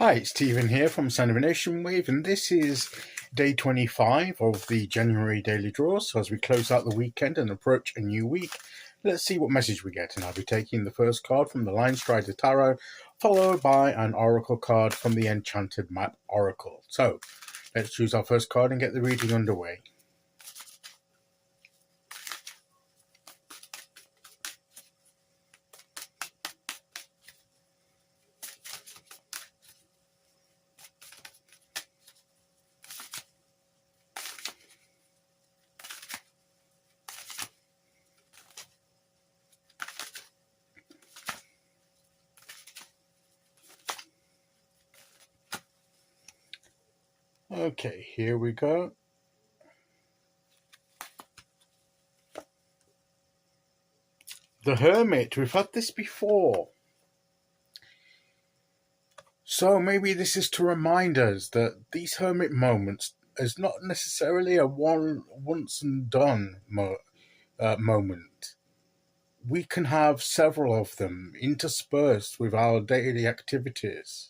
Hi, it's Stephen here from Sound of a Nation Wave, and this is day 25 of the January daily draw. So as we close out the weekend and approach a new week, let's see what message we get. And I'll be taking the first card from the Linestrider Tarot, followed by an Oracle card from the Enchanted Map Oracle. So let's choose our first card and get the reading underway. Okay, here we go. The Hermit, we've had this before. So maybe this is to remind us that these hermit moments is not necessarily a once and done moment. We can have several of them interspersed with our daily activities.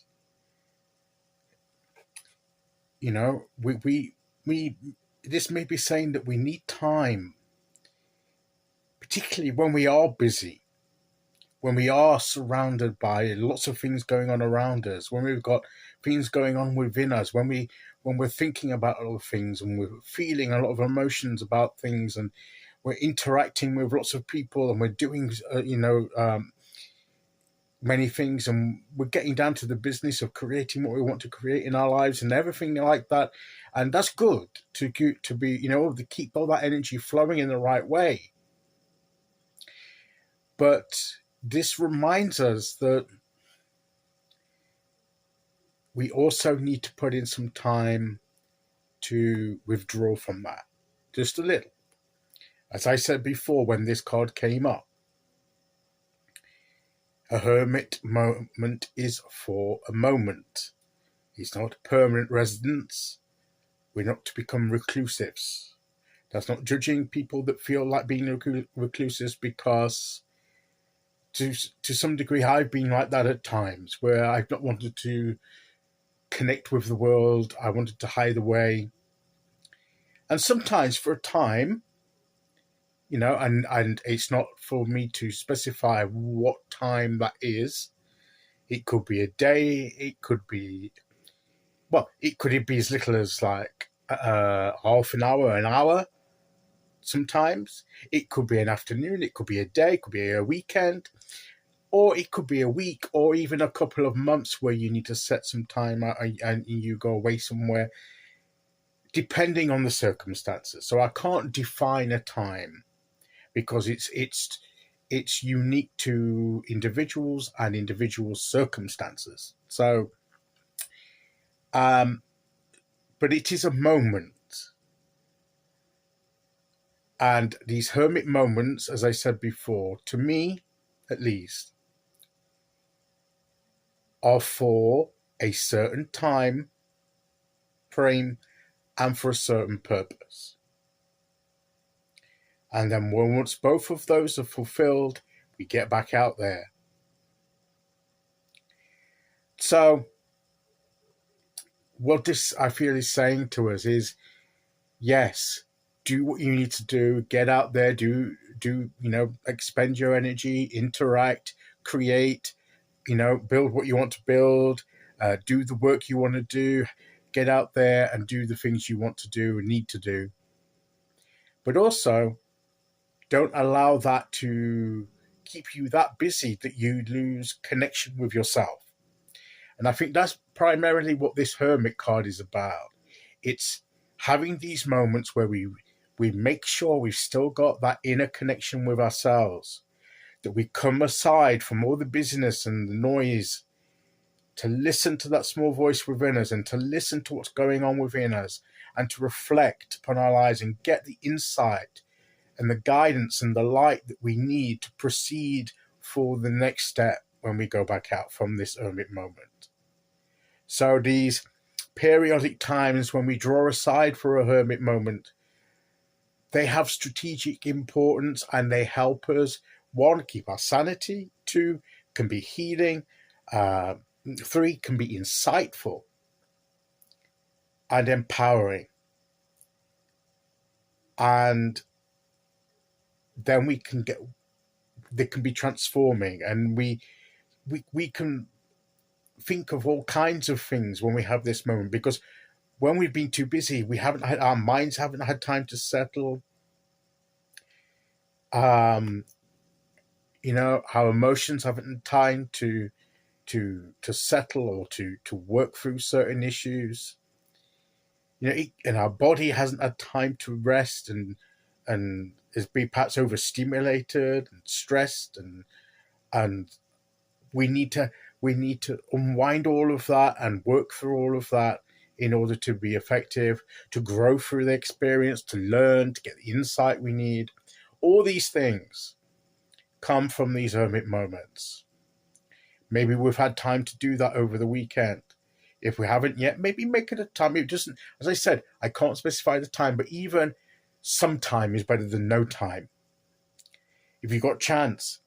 You know, we this may be saying that we need time, particularly when we are busy, when we are surrounded by lots of things going on around us, when we've got things going on within us, when we're thinking about other things and we're feeling a lot of emotions about things, and we're interacting with lots of people, and we're doing many things, and we're getting down to the business of creating what we want to create in our lives and everything like that. And that's good to be, to keep all that energy flowing in the right way. But this reminds us that we also need to put in some time to withdraw from that, just a little. As I said before, when this card came up, a hermit moment is for a moment. It's not a permanent residence. We're not to become reclusives. That's not judging people that feel like being reclusives, because to some degree I've been like that at times, where I've not wanted to connect with the world. I wanted to hide away. And sometimes for a time, and it's not for me to specify what time that is. It could be a day, it could be as little as like half an hour sometimes. It could be an afternoon, it could be a day, it could be a weekend, or it could be a week, or even a couple of months where you need to set some time out and you go away somewhere, depending on the circumstances. So I can't define a time, because it's unique to individuals and individual circumstances. So, but it is a moment. And these hermit moments, as I said before, to me, at least, are for a certain time frame and for a certain purpose. And then once both of those are fulfilled, we get back out there. So what this, I feel, is saying to us is, yes, do what you need to do, get out there, expend your energy, interact, create, build what you want to build, do the work you want to do, get out there and do the things you want to do and need to do. But also, don't allow that to keep you that busy that you lose connection with yourself. And I think that's primarily what this Hermit card is about. It's having these moments where we make sure we've still got that inner connection with ourselves, that we come aside from all the busyness and the noise to listen to that small voice within us, and to listen to what's going on within us, and to reflect upon our lives and get the insight and the guidance and the light that we need to proceed for the next step when we go back out from this hermit moment. So these periodic times when we draw aside for a hermit moment, they have strategic importance, and they help us, one, keep our sanity, two, can be healing, 3 can be insightful and empowering. And then they can be transforming, and we can think of all kinds of things when we have this moment, because when we've been too busy, our minds haven't had time to settle. Our emotions haven't had time to settle, or to work through certain issues. And our body hasn't had time to rest, and is being perhaps overstimulated and stressed, and we need to unwind all of that and work through all of that in order to be effective, to grow through the experience, to learn, to get the insight we need. All these things come from these hermit moments. Maybe we've had time to do that over the weekend. If we haven't yet, maybe make it a time. It doesn't, as I said, I can't specify the time, but even some time is better than no time. If you've got a chance,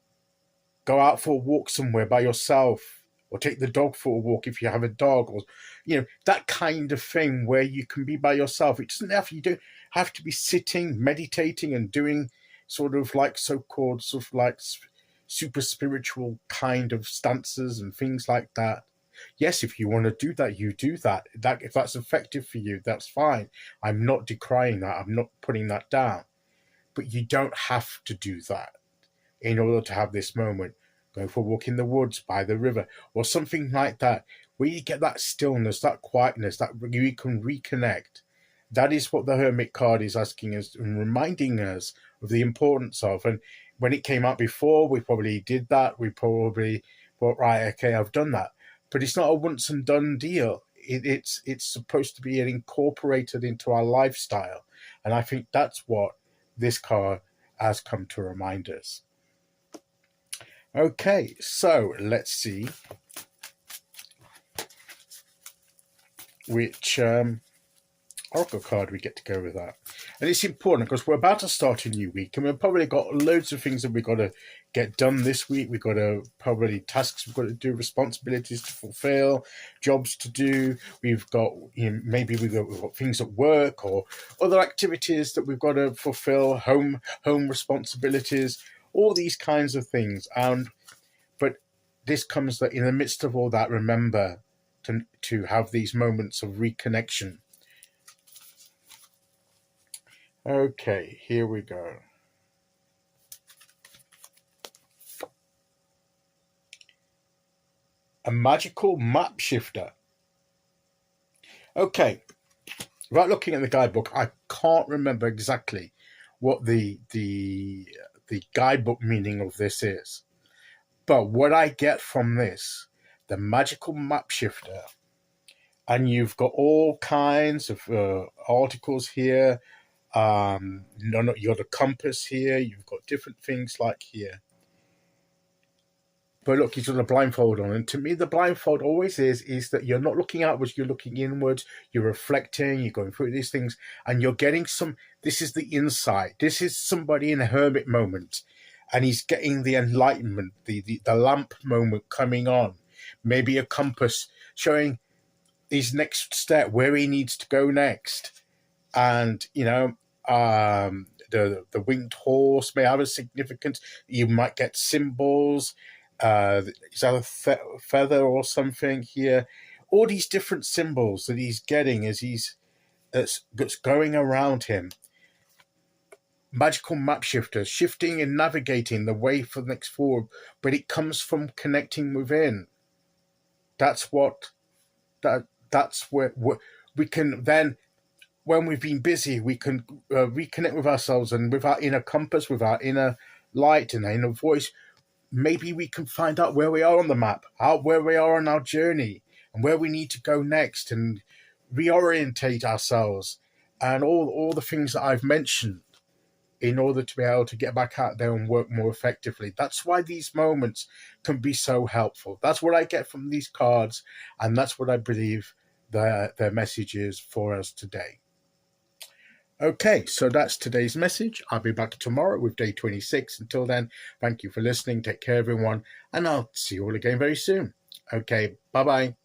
go out for a walk somewhere by yourself, or take the dog for a walk if you have a dog, or that kind of thing where you can be by yourself. It doesn't have, you don't have to be sitting, meditating, and doing sort of like so-called sort of like super spiritual kind of stances and things like that. Yes, if you want to do that, you do that. If that's effective for you, that's fine. I'm not decrying that. I'm not putting that down. But you don't have to do that in order to have this moment. Go for a walk in the woods, by the river, or something like that, where you get that stillness, that quietness, that you can reconnect. That is what the Hermit card is asking us and reminding us of the importance of. And when it came out before, we probably did that. We probably thought, right, okay, I've done that. But it's not a once and done deal. It's supposed to be incorporated into our lifestyle. And I think that's what this card has come to remind us. Okay, so let's see which Oracle card we get to go with that. And it's important because we're about to start a new week, and we've probably got loads of things that we've got to get done this week. We've got to probably tasks we've got to do, responsibilities to fulfill, jobs to do. We've got maybe we've got things at work or other activities that we've got to fulfill, home responsibilities, all these kinds of things. But this comes that in the midst of all that, remember to have these moments of reconnection. Okay, here we go. A magical map shifter. Okay, without looking at the guidebook, I can't remember exactly what the guidebook meaning of this is. But what I get from this, the magical map shifter, and you've got all kinds of articles here. You're the compass here. You've got different things like here. But look, he's got a blindfold on. And to me, the blindfold always is that you're not looking outwards, you're looking inwards, you're reflecting, you're going through these things, and you're getting this is the insight. This is somebody in a hermit moment, and he's getting the enlightenment, the lamp moment coming on. Maybe a compass showing his next step, where he needs to go next. And, the winged horse may have a significance. You might get symbols. Is that a feather or something here? All these different symbols that he's getting as that's going around him. Magical map shifter, shifting and navigating the way for the next forward, but it comes from connecting within. That's where we can then, when we've been busy, we can reconnect with ourselves, and with our inner compass, with our inner light and our inner voice, maybe we can find out where we are on the map, where we are on our journey, and where we need to go next, and reorientate ourselves, and all the things that I've mentioned in order to be able to get back out there and work more effectively. That's why these moments can be so helpful. That's what I get from these cards, and that's what I believe their message is for us today. Okay, so that's today's message. I'll be back tomorrow with day 26. Until then, thank you for listening. Take care, everyone, and I'll see you all again very soon. Okay, bye bye.